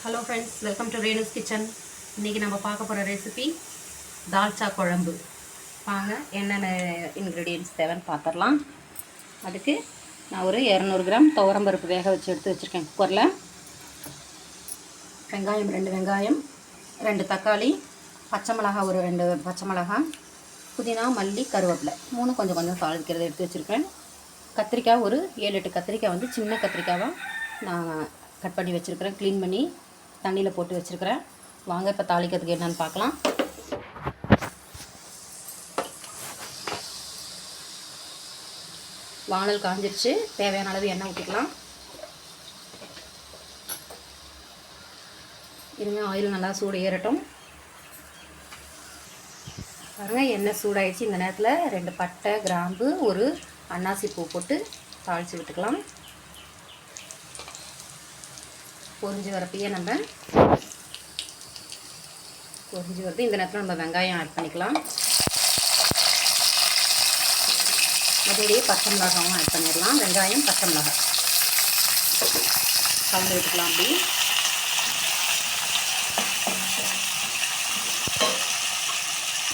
Hello friends, welcome to Renu's kitchen. இன்றைக்கி நம்ம பார்க்க போகிற ரெசிபி தால்ச்சா குழம்பு. வாங்க என்னென்ன இன்க்ரீடியன்ட்ஸ் தேவைன்னு பார்த்துடலாம். அதுக்கு நான் ஒரு 200 கிராம் துவரம்பருப்பு வேக வச்சு எடுத்து வச்சுருக்கேன் குக்கரில். வெங்காயம் 2 வெங்காயம், 2 தக்காளி, பச்சை மிளகாய் ஒரு 2 பச்சை மிளகாய், புதினா, மல்லி, கருவேப்பிலை 3 கொஞ்சம் கொஞ்சம் தாளிக்கிறது எடுத்து வச்சுருக்கேன். கத்திரிக்காய் ஒரு 7-8 கத்திரிக்காய் வந்து சின்ன கத்திரிக்காவாக நான் கட் பண்ணி வச்சுருக்கிறேன். க்ளீன் பண்ணி தண்ணியில் போட்டு வச்சுருக்கிறேன். வாங்க இப்போ தாளிக்கிறதுக்கு என்னென்னு பார்க்கலாம். வானல் காஞ்சிருச்சு, தேவையான அளவு எண்ணெய் ஊற்றிக்கலாம். இனிமேல் ஆயில் நல்லா சூடு ஏறட்டும். பாருங்கள், எண்ணெய் சூடாயிடுச்சு. இந்த நேரத்தில் 2 பட்டை, கிராம்பு, ஒரு அன்னாசி பூ போட்டு தாளித்து விட்டுக்கலாம். பொரிஞ்சு வரப்பையே நம்ம பொரிஞ்சு வருது. இந்த நேரத்தில் நம்ம வெங்காயம் ஆட் பண்ணிக்கலாம். அதோடைய பச்சை மிளகாவும் ஆட் பண்ணிடலாம். வெங்காயம், பச்சை மிளகாய் கலந்து விட்டுக்கலாம். அப்படி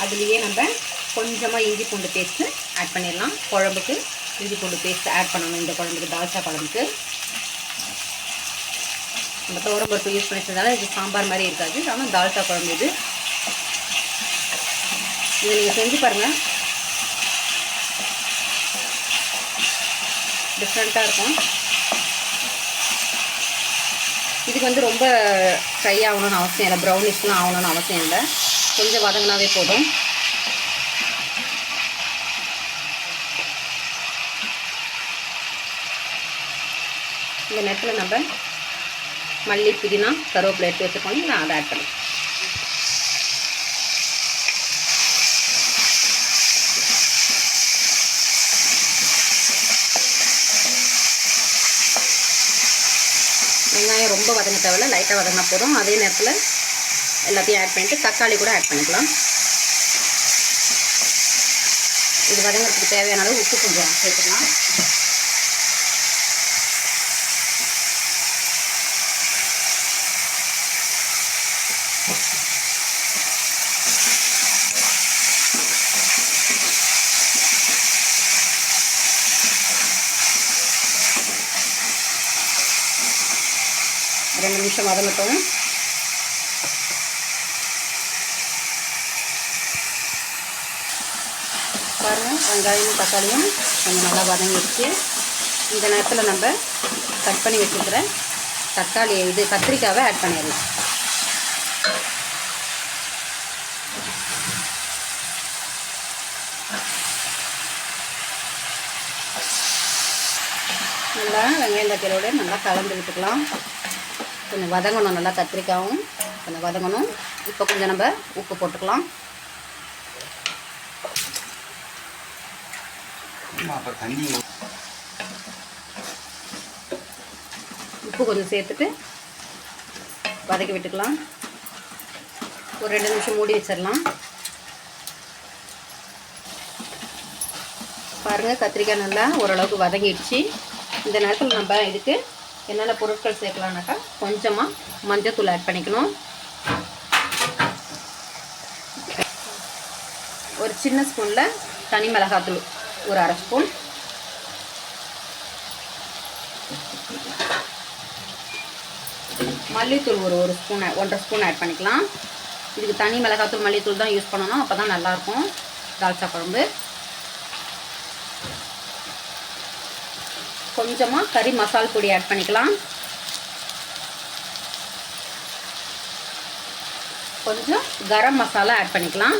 அதுலேயே நம்ம கொஞ்சமாக இஞ்சி பூண்டு பேஸ்ட்டு ஆட் பண்ணிடலாம். குழம்புக்கு இஞ்சி பூண்டு பேஸ்ட்டு ஆட் பண்ணணும். இந்த குழம்புக்கு, தால்ச்சா குழம்புக்கு நம்ம துவரம்பருப்பு யூஸ் பண்ணிட்டதால இது சாம்பார் மாதிரி இருக்காது. ஆனால் தால்ச்சா குழம்பு இது. இதை நீங்கள் செஞ்சு பாருங்கள், டிஃப்ரெண்ட்டாக இருக்கும். இதுக்கு வந்து ரொம்ப ஃப்ரை ஆகணும்னு அவசியம் இல்லை, ப்ரௌனிஷ்லாம் ஆகணும்னு அவசியம் இல்லை. கொஞ்சம் வதங்கினாவே போதும். இந்த நேரத்தில் நம்ம மல்லி, புதினா, கருவேப்பிலை எடுத்து வச்சுக்கோங்க. நான் அதை ஆட் பண்ணேன். வெங்காயம் ரொம்ப வதங்க தேவையில்ல, லைட்டாக வதங்கினா போதும். அதே நேரத்தில் எல்லாத்தையும் ஆட் பண்ணிவிட்டு தக்காளி கூட ஆட் பண்ணிக்கலாம். இது வதங்கிறதுக்கு தேவையான அளவு உப்பு கொஞ்சம் சேர்த்துக்கலாம். ரெண்டு நிமிஷம் வதங்கட்டும். பாருங்கள், வெங்காயமும் தக்காளியும் கொஞ்சம் நல்லா வதங்கிடுச்சு. இந்த நேரத்தில் நம்ம கட் பண்ணி வச்சுக்கிற தக்காளி கத்திரிக்காவை ஆட் பண்ணிடலாம். நல்லா வெங்காயம் தக்காளியோட நல்லா கலந்து விட்டுக்கலாம். கொஞ்சம் வதங்கணும், நல்லா கத்திரிக்காயும் கொஞ்சம் வதங்கணும். இப்போ கொஞ்சம் நம்ம உப்பு போட்டுக்கலாம். உப்பு கொஞ்சம் சேர்த்துட்டு வதக்கி விட்டுக்கலாம். ஒரு 2 நிமிஷம் மூடி வச்சிடலாம். பாருங்கள், கத்திரிக்காய் நல்லா ஓரளவுக்கு வதங்கிடுச்சு. இந்த நேரத்தில் நம்ம இதுக்கு என்னென்ன பொருட்கள் சேர்க்கலான்னாக்கா, கொஞ்சமாக மஞ்சத்தூள் ஆட் பண்ணிக்கணும். ஒரு சின்ன ஸ்பூனில் தனி மிளகாத்தூள் ஒரு 1/2 ஸ்பூன், மல்லித்தூள் ஒரு 1 ஸ்பூன் 1.5 ஸ்பூன் ஆட் பண்ணிக்கலாம். இதுக்கு தனி மிளகாத்தூள், மல்லித்தூள் தான் யூஸ் பண்ணணும். அப்போ தான் நல்லாயிருக்கும் தால்ச்சா குழம்பு. கொஞ்சமாக கறி மசால் பொடி ஆட் பண்ணிக்கலாம். கொஞ்சம் கரம் மசாலா ஆட் பண்ணிக்கலாம்.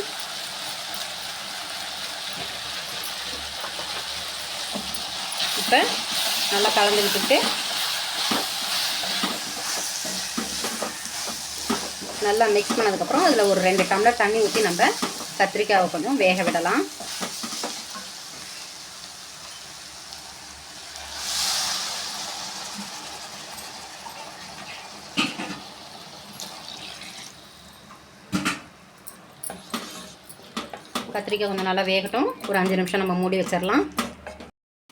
இப்போ நல்லா கலந்து விட்டுட்டு நல்லா மிக்ஸ் பண்ணதுக்கப்புறம் அதில் ஒரு 2 டம்ளர் தண்ணி ஊற்றி நம்ம கத்திரிக்காயை கொஞ்சம் வேக விடலாம். கத்திரிக்காய் கொஞ்சம் நல்லா வேகட்டும். ஒரு 5 நிமிஷம் நம்ம மூடி வச்சிடலாம்.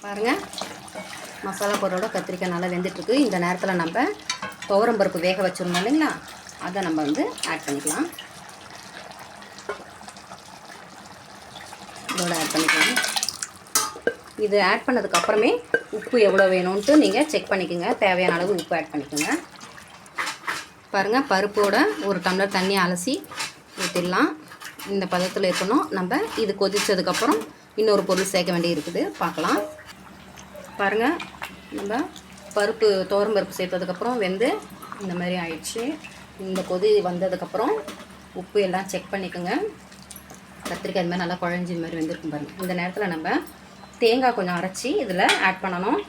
பாருங்கள், மசாலா பொருளோட கத்திரிக்காய் நல்லா வெந்துட்டுருக்கு. இந்த நேரத்தில் நம்ம துவரம் பருப்பு வேக வச்சுருந்தோம் இல்லைங்களா, அதை நம்ம வந்து ஆட் பண்ணிக்கலாம். இதோட ஆட் பண்ணிக்கலாம். இது ஆட் பண்ணதுக்கப்புறமே உப்பு எவ்வளோ வேணும்ன்ட்டு நீங்கள் செக் பண்ணிக்கோங்க. தேவையான அளவு உப்பு ஆட் பண்ணிக்கோங்க. பாருங்கள், பருப்போட ஒரு டம்ளர் தண்ணி அலசி ஊற்றிடலாம். இந்த பதத்தில் இருக்கணும். நம்ம இது கொதித்ததுக்கப்புறம் இன்னொரு பொருள் சேர்க்க வேண்டி இருக்குது, பார்க்கலாம். பாருங்கள், நம்ம பருப்பு துவரம் பருப்பு சேர்த்ததுக்கப்புறம் வெந்து இந்த மாதிரி ஆயிடுச்சு. இந்த கொதி வந்ததுக்கப்புறம் உப்பு எல்லாம் செக் பண்ணிக்கோங்க. கத்திரிக்காய் இது மாதிரி நல்லா குழஞ்சி இது மாதிரி வெந்திருக்கும் பாருங்கள். இந்த நேரத்தில் நம்ம தேங்காய் கொஞ்சம் அரைச்சி இதில் ஆட் பண்ணணும்.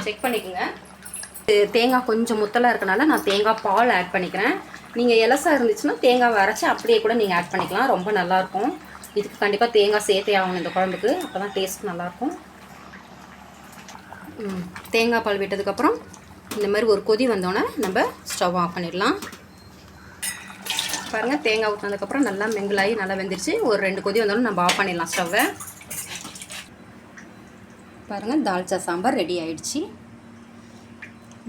செக் பண்ணிக்கோங்க. தேங்காய் கொஞ்சம் முத்தலாக இருக்கனால நான் தேங்காய் பால் ஆட் பண்ணிக்கிறேன். நீங்கள் எலசாக இருந்துச்சுன்னா தேங்காவை அரைச்சி அப்படியே கூட நீங்கள் ஆட் பண்ணிக்கலாம். ரொம்ப நல்லாயிருக்கும். இதுக்கு கண்டிப்பாக தேங்காய் சேர்த்தே ஆகணும் இந்த குழம்புக்கு, அப்போ தான் டேஸ்ட் நல்லாயிருக்கும். தேங்காய் பால் விட்டதுக்கப்புறம் இந்த மாதிரி ஒரு கொதி வந்தோடனே நம்ம ஸ்டவ் ஆஃப் பண்ணிடலாம். பாருங்கள், தேங்காய் ஊற்றினதுக்கப்புறம் நல்லா மெங்கிளாகி நல்லா வெந்துருச்சு. ஒரு 2 கொதி வந்தோடனே நம்ம ஆஃப் பண்ணிடலாம் ஸ்டவ்வை. பாருங்கள், தால்ச்சா சாம்பார் ரெடி ஆகிடுச்சு.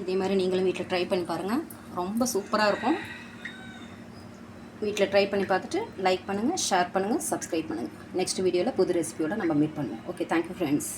இதே மாதிரி நீங்களும் வீட்டில் ட்ரை பண்ணி பாருங்கள். ரொம்ப சூப்பராக இருக்கும். வீட்டில் ட்ரை பண்ணி பார்த்துட்டு லைக் பண்ணுங்கள், ஷேர் பண்ணுங்கள், சப்ஸ்கிரைப் பண்ணுங்கள். நெக்ஸ்ட் வீடியோவில் புது ரெசிபியோடு நம்ம மீட் பண்ணுவோம். Okay, thank you friends.